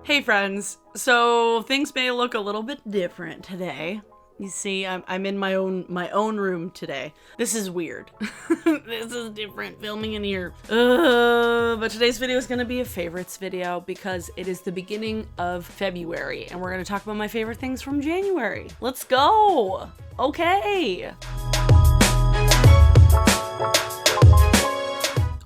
Hey friends, so things may look a little bit different today. You see, I'm in my own room today. This is weird. This is different, filming in here. But today's video is gonna be a favorites video because it is the beginning of February and we're gonna talk about my favorite things from January. Let's go! Okay!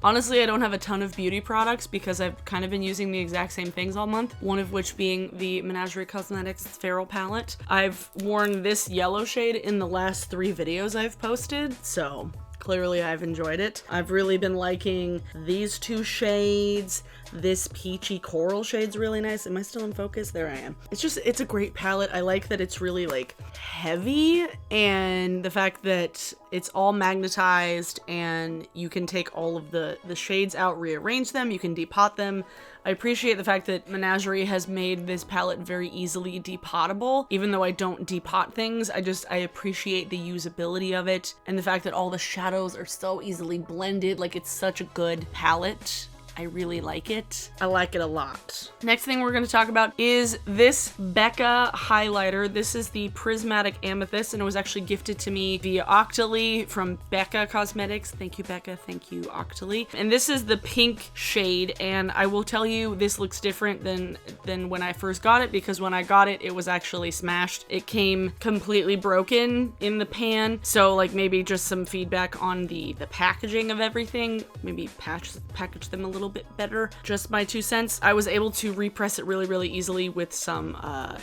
Honestly, I don't have a ton of beauty products because I've kind of been using the exact same things all month, one of which being the Menagerie Cosmetics Feral Palette. I've worn this yellow shade in the last 3 videos I've posted, so clearly I've enjoyed it. I've really been liking these 2 shades. This peachy coral shade's really nice. Am I still in focus? There I am. It's a great palette. I like that it's really like heavy, and the fact that it's all magnetized and you can take all of the shades out, rearrange them, you can depot them. I appreciate the fact that Menagerie has made this palette very easily depotable. Even though I don't depot things, I appreciate the usability of it and the fact that all the shadows are so easily blended. Like, it's such a good palette. I really like it. I like it a lot. Next thing we're going to talk about is this Becca highlighter. This is the Prismatic Amethyst, and it was actually gifted to me via Octoly from Becca Cosmetics. Thank you, Becca. Thank you, Octoly. And this is the pink shade, and I will tell you this looks different than when I first got it, because when I got it, it was actually smashed. It came completely broken in the pan, so like maybe just some feedback on the packaging of everything. Maybe package them a little bit better. Just my 2 cents. I was able to repress it really easily with some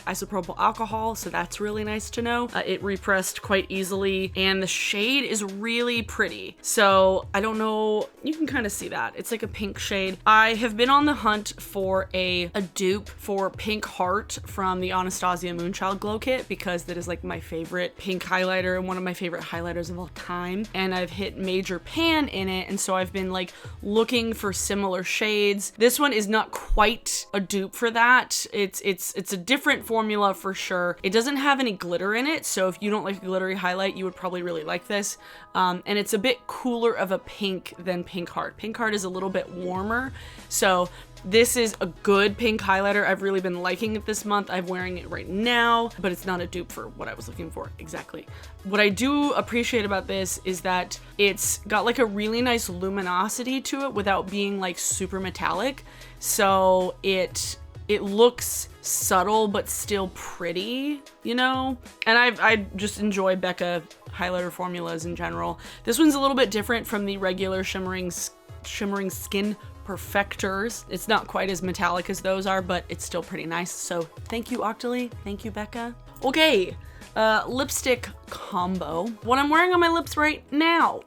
isopropyl alcohol, so that's really nice to know. It repressed quite easily, and the shade is really pretty. So I don't know, you can kind of see that. It's like a pink shade. I have been on the hunt for a dupe for Pink Heart from the Anastasia Moonchild Glow Kit, because that is like my favorite pink highlighter and one of my favorite highlighters of all time. And I've hit Major Pan in it, and so I've been like looking for similar shades. This one is not quite a dupe for that. It's a different formula for sure. It doesn't have any glitter in it, so if you don't like a glittery highlight, you would probably really like this. And it's a bit cooler of a pink than Pink Heart. Pink Heart is a little bit warmer, so this is a good pink highlighter. I've really been liking it this month. I'm wearing it right now, but it's not a dupe for what I was looking for exactly. What I do appreciate about this is that it's got like a really nice luminosity to it without being like super metallic. So it looks subtle but still pretty, you know? And I just enjoy Becca highlighter formulas in general. This one's a little bit different from the regular shimmering skin perfectors. It's not quite as metallic as those are, but it's still pretty nice. So thank you, Octoly. Thank you, Becca. Okay, lipstick combo. What I'm wearing on my lips right now.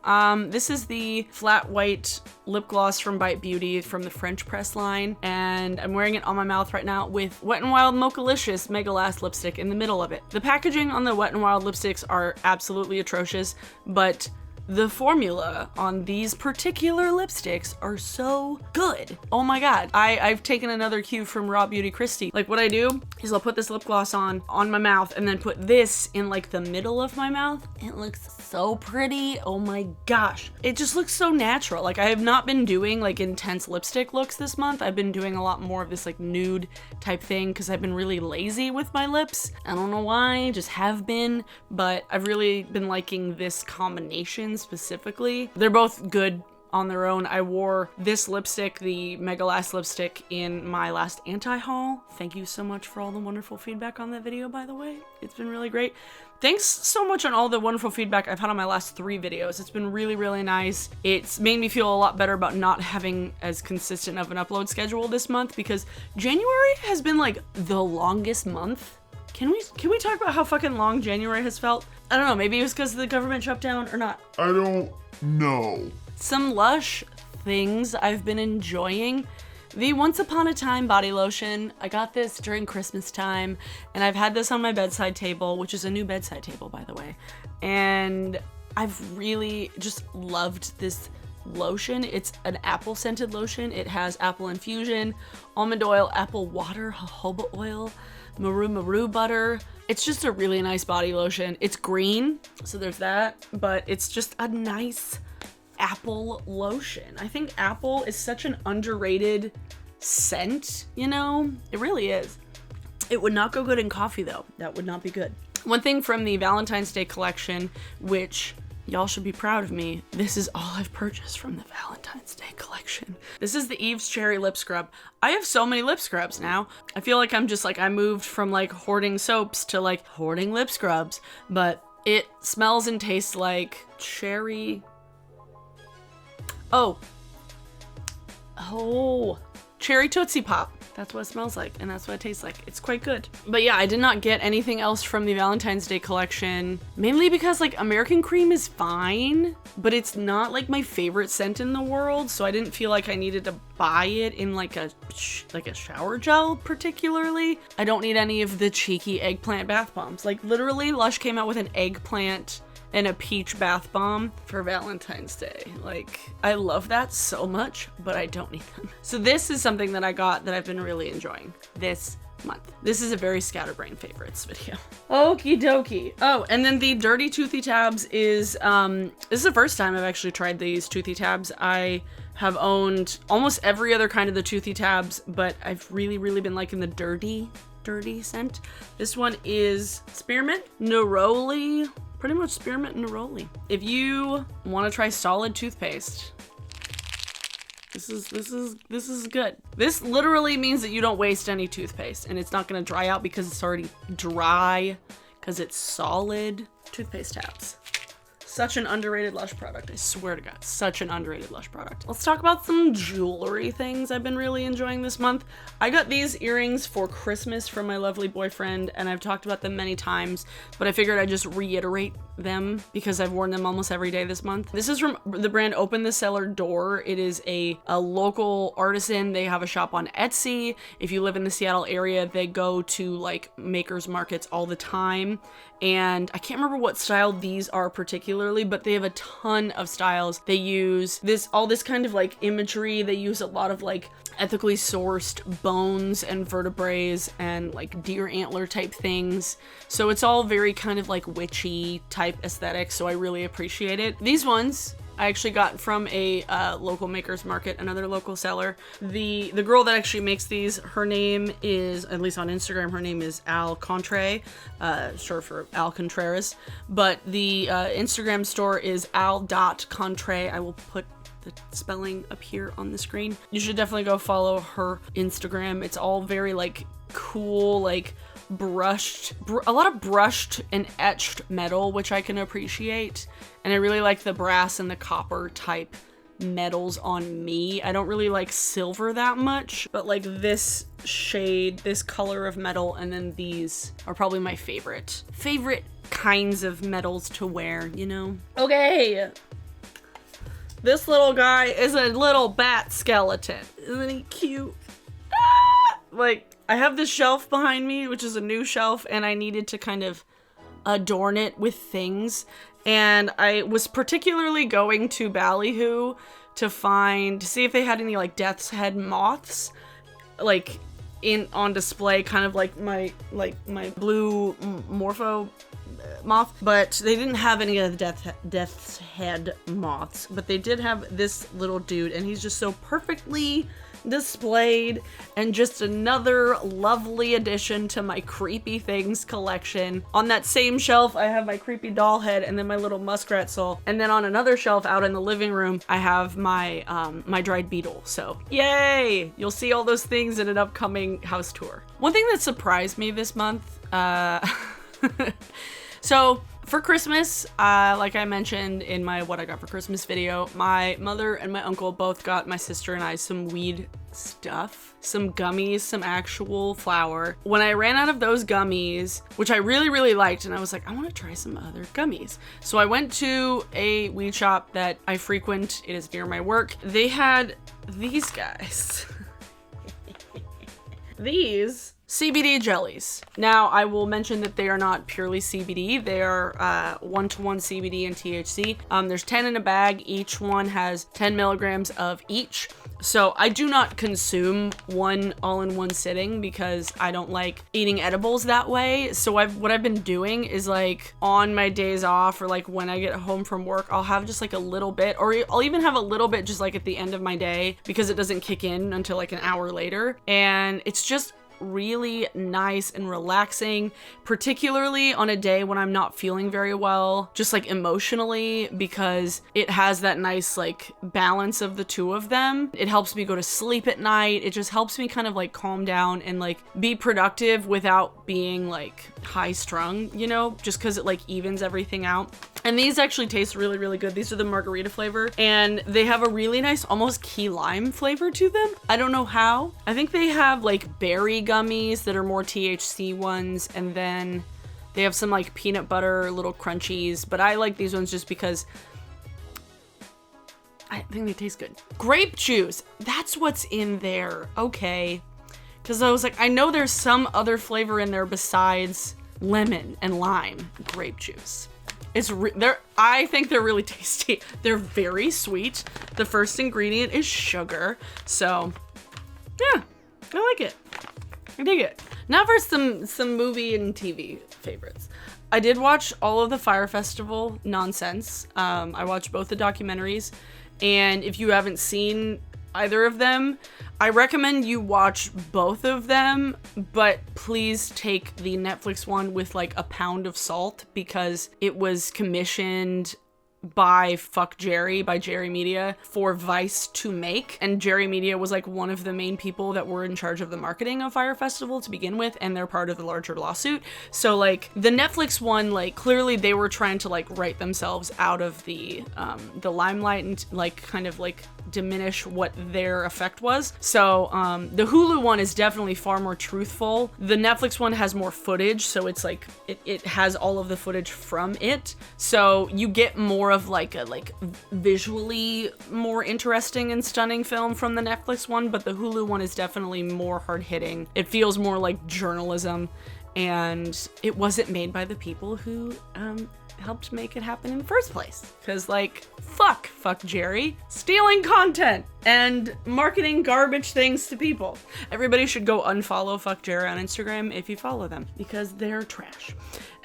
This is the flat white lip gloss from Bite Beauty from the French press line, and I'm wearing it on my mouth right now with Wet n Wild Mochalicious Mega Last lipstick in the middle of it. The packaging on the Wet n Wild lipsticks are absolutely atrocious, but the formula on these particular lipsticks are so good. Oh my god. I've taken another cue from Raw Beauty Christie. Like, what I do is I'll put this lip gloss on my mouth and then put this in like the middle of my mouth. It looks so pretty. Oh my gosh. It just looks so natural. Like, I have not been doing like intense lipstick looks this month. I've been doing a lot more of this like nude type thing because I've been really lazy with my lips. I don't know why, just have been, but I've really been liking this combination specifically. They're both good on their own. I wore this lipstick, the Mega Last lipstick, in my last anti-haul. Thank you so much for all the wonderful feedback on that video, by the way. It's been really great. Thanks so much on all the wonderful feedback I've had on my last 3 videos. It's been really nice. It's made me feel a lot better about not having as consistent of an upload schedule this month, because January has been like the longest month. Can we talk about how fucking long January has felt? I don't know, maybe it was because of the government shutdown or not. I don't know. Some Lush things I've been enjoying. The Once Upon a Time body lotion. I got this during Christmas time, and I've had this on my bedside table, which is a new bedside table, by the way. And I've really just loved this lotion. It's an apple scented lotion. It has apple infusion, almond oil, apple water, jojoba oil, maru butter. It's just a really nice body lotion. It's green, so there's that, but it's just a nice apple lotion. I think apple is such an underrated scent, you know? It really is. It would not go good in coffee though. That would not be good. One thing from the Valentine's Day collection, which y'all should be proud of me, this is all I've purchased from the Valentine's Day collection. This is the Eve's Cherry Lip Scrub. I have so many lip scrubs now. I feel like I'm just like, I moved from like hoarding soaps to like hoarding lip scrubs, but it smells and tastes like cherry. Oh, cherry Tootsie Pop. That's what it smells like, and that's what it tastes like. It's quite good. But yeah, I did not get anything else from the Valentine's Day collection, mainly because like American Cream is fine, but it's not like my favorite scent in the world, so I didn't feel like I needed to buy it in like a shower gel particularly. I don't need any of the cheeky eggplant bath bombs. Like literally, Lush came out with an eggplant and a peach bath bomb for Valentine's Day. Like, I love that so much, but I don't need them. So this is something that I got that I've been really enjoying this month. This is a very scatterbrain favorites video. Okie dokie. Oh, and then the Dirty Toothy tabs is, this is the first time I've actually tried these Toothy tabs. I have owned almost every other kind of the Toothy tabs, but I've really been liking the dirty scent. This one is Spearmint Neroli. Pretty much Spearmint Neroli. If you want to try solid toothpaste, this is good. This literally means that you don't waste any toothpaste, and it's not going to dry out because it's already dry, because it's solid toothpaste tabs. Such an underrated Lush product. I swear to God, such an underrated Lush product. Let's talk about some jewelry things I've been really enjoying this month. I got these earrings for Christmas from my lovely boyfriend, and I've talked about them many times, but I figured I'd just reiterate them because I've worn them almost every day this month. This is from the brand Open the Cellar Door. It is a local artisan. They have a shop on Etsy. If you live in the Seattle area, they go to like makers markets all the time. And I can't remember what style these are particularly, but they have a ton of styles. They use all this kind of like imagery. They use a lot of like ethically sourced bones and vertebrae and like deer antler type things. So it's all very kind of like witchy type aesthetic. So I really appreciate it. These ones I actually got from a local makers market, another local seller. The girl that actually makes these, her name is, at least on Instagram, her name is Al Contre, short for Al Contreras. But the Instagram store is al.contre. I will put the spelling up here on the screen. You should definitely go follow her Instagram. It's all very like cool, like brushed, a lot of brushed and etched metal, which I can appreciate. And I really like the brass and the copper type metals on me. I don't really like silver that much, but like this shade, this color of metal, and then these are probably my favorite kinds of metals to wear, you know? Okay. This little guy is a little bat skeleton. Isn't he cute? Ah! Like, I have this shelf behind me, which is a new shelf, and I needed to kind of adorn it with things. And I was particularly going to Ballyhoo to see if they had any like death's head moths, like on display, kind of like my blue morpho moth, but they didn't have any of the death's head moths, but they did have this little dude, and he's just so perfectly displayed, and just another lovely addition to my creepy things collection. On that same shelf, I have my creepy doll head and then my little muskrat soul, and then on another shelf out in the living room, I have my my dried beetle. So yay! You'll see all those things in an upcoming house tour. One thing that surprised me this month, so for Christmas, like I mentioned in my What I Got for Christmas video, my mother and my uncle both got my sister and I some weed stuff, some gummies, some actual flour. When I ran out of those gummies, which I really liked, and I was like, I want to try some other gummies. So I went to a weed shop that I frequent. It is near my work. They had these guys. These CBD jellies. Now, I will mention that they are not purely CBD. They are 1-to-1 CBD and THC. There's 10 in a bag. Each one has 10 milligrams of each. So I do not consume one all in one sitting because I don't like eating edibles that way. So what I've been doing is like on my days off or like when I get home from work, I'll have just like a little bit, or I'll even have a little bit just like at the end of my day because it doesn't kick in until like an hour later. And it's just really nice and relaxing, particularly on a day when I'm not feeling very well, just like emotionally, because it has that nice like balance of the two of them. It helps me go to sleep at night. It just helps me kind of like calm down and like be productive without being like high strung, you know, just because it like evens everything out. And these actually taste really, really good. These are the Margarita flavor, and they have a really nice, almost key lime flavor to them. I don't know how. I think they have like berry gummies that are more THC ones, and then they have some like peanut butter little crunchies, but I like these ones just because I think they taste good. Grape juice, that's what's in there. Okay. Because I was like, I know there's some other flavor in there besides lemon and lime. Grape juice. I think they're really tasty. They're very sweet. The first ingredient is sugar. So, yeah, I like it. I dig it. Now for some movie and TV favorites. I did watch all of the Fyre Festival nonsense. I watched both the documentaries. And if you haven't seen either of them, I recommend you watch both of them, but please take the Netflix one with like a pound of salt because it was commissioned by Jerry Media for Vice to make, and Jerry Media was like one of the main people that were in charge of the marketing of Fyre Festival to begin with, and they're part of the larger lawsuit. So like the Netflix one, like clearly they were trying to like write themselves out of the limelight and like kind of like diminish what their effect was. So the Hulu one is definitely far more truthful. The Netflix one has more footage, so it's like it has all of the footage from it, so you get more of like a visually more interesting and stunning film from the Netflix one, but the Hulu one is definitely more hard-hitting. It feels more like journalism, and it wasn't made by the people who helped make it happen in the first place. Because like, fuck Jerry. Stealing content and marketing garbage things to people. Everybody should go unfollow Fuck Jerry on Instagram if you follow them, because they're trash.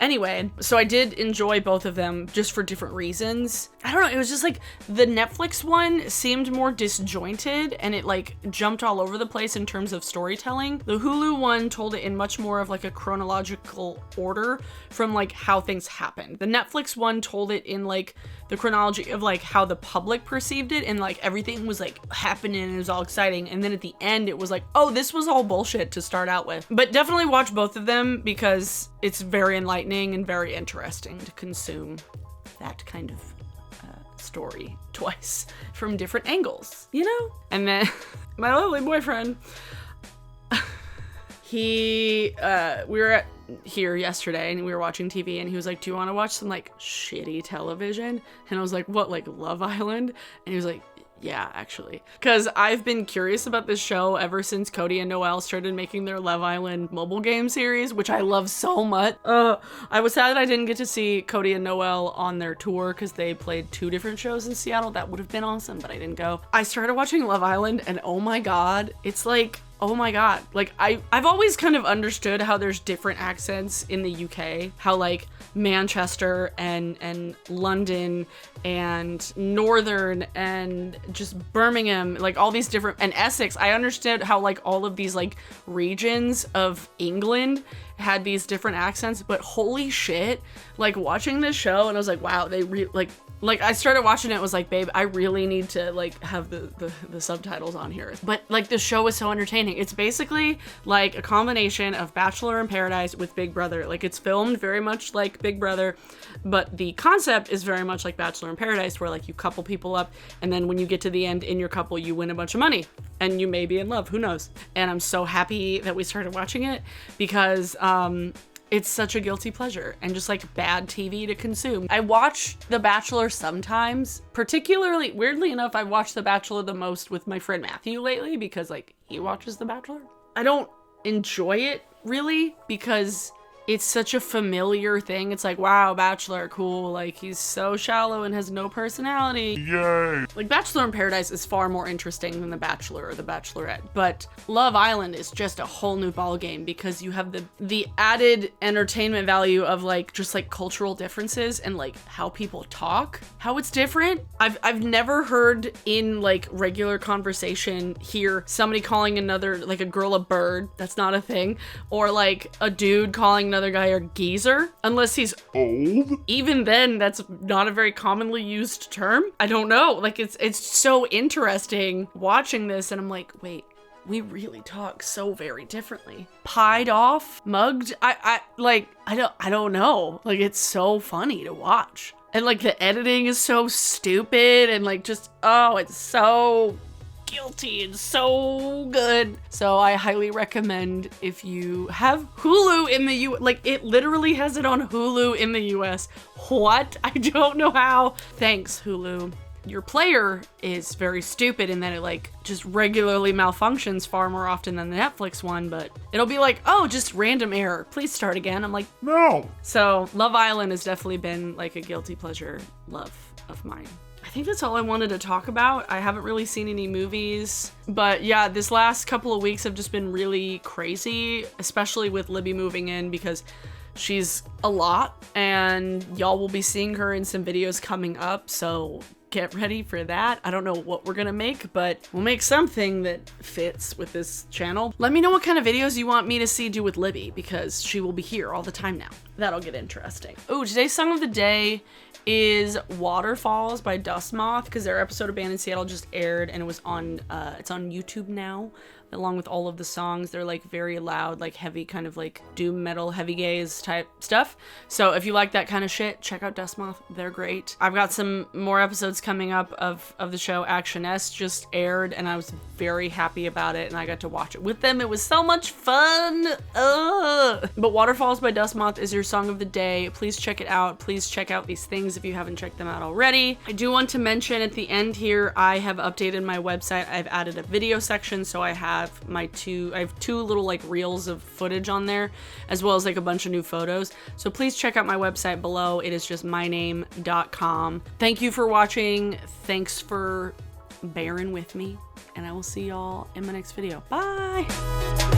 Anyway, so I did enjoy both of them just for different reasons. I don't know, it was just like the Netflix one seemed more disjointed and it like jumped all over the place in terms of storytelling. The Hulu one told it in much more of like a chronological order from like how things happened. The Netflix one told it in like the chronology of like how the public perceived it, and like everything was like happening and it was all exciting, and then at the end it was like, oh, this was all bullshit to start out with. But definitely watch both of them because it's very enlightening and very interesting to consume that kind of story twice from different angles, you know? And then my lovely boyfriend, we were here yesterday and we were watching TV and he was like, do you want to watch some like shitty television? And I was like, what, like Love Island? And he was like, yeah, actually. Because I've been curious about this show ever since Cody and Noelle started making their Love Island mobile game series, which I love so much. I was sad that I didn't get to see Cody and Noelle on their tour because they played 2 different shows in Seattle. That would have been awesome, but I didn't go. I started watching Love Island and oh my god, it's like, oh my god. Like, I've always kind of understood how there's different accents in the UK. How, like, Manchester and London and Northern and just Birmingham, like, all these different... And Essex, I understood how, like, all of these, like, regions of England had these different accents. But holy shit, like, watching this show, and I was like, wow, they like I started watching it, was like, babe, I really need to like have the subtitles on here. But like the show is so entertaining. It's basically like a combination of Bachelor in Paradise with Big Brother. Like it's filmed very much like Big Brother, but the concept is very much like Bachelor in Paradise, where like you couple people up and then when you get to the end in your couple, you win a bunch of money and you may be in love, who knows? And I'm so happy that we started watching it because it's such a guilty pleasure and just like bad TV to consume. I watch The Bachelor sometimes, particularly, weirdly enough, I watch The Bachelor the most with my friend Matthew lately because like he watches The Bachelor. I don't enjoy it really because it's such a familiar thing. It's like, wow, Bachelor, cool. Like, he's so shallow and has no personality. Yay! Like, Bachelor in Paradise is far more interesting than The Bachelor or The Bachelorette. But Love Island is just a whole new ballgame because you have the added entertainment value of, like, just, like, cultural differences and, like, how people talk, how it's different. I've never heard in, like, regular conversation here somebody calling another, like, a girl a bird. That's not a thing. Or, like, a dude calling another guy a geezer, unless he's Old? even then, that's not a very commonly used term. I don't know. Like, it's so interesting watching this, and I'm like, wait, we really talk so very differently. Pied off, mugged. I don't know. Like, it's so funny to watch. And like the editing is so stupid and like just, oh, it's so guilty and so good. So I highly recommend if you have Hulu in the U, like it literally has it on Hulu in the US. What? I don't know how. Thanks, Hulu. Your player is very stupid in that it like just regularly malfunctions far more often than the Netflix one, but it'll be like, oh, just random error. Please start again. I'm like, No! so Love Island has definitely been like a guilty pleasure love of mine. I think that's all I wanted to talk about. I haven't really seen any movies, but yeah, this last couple of weeks have just been really crazy, especially with Libby moving in because she's a lot and y'all will be seeing her in some videos coming up, so get ready for that. I don't know what we're gonna make, but we'll make something that fits with this channel. Let me know what kind of videos you want me to see do with Libby because she will be here all the time now. That'll get interesting. Oh, today's song of the day is Waterfalls by Moth because their episode of Band in Seattle just aired and it was on it's on YouTube now along with all of the songs. They're like very loud, like heavy kind of like doom metal, heavy gaze type stuff. So if you like that kind of shit, check out Moth. They're great. I've got some more episodes coming up of the show. Action S just aired and I was very happy about it and I got to watch it with them. It was so much fun. But Waterfalls by Moth is your song of the day. Please check it out. Please check out these things if you haven't checked them out already. I do want to mention at the end here, I have updated my website. I've added a video section, so I have two little like reels of footage on there, as well as like a bunch of new photos. So please check out my website below. It is just myname.com. Thank you for watching. Thanks for bearing with me, and I will see y'all in my next video. Bye!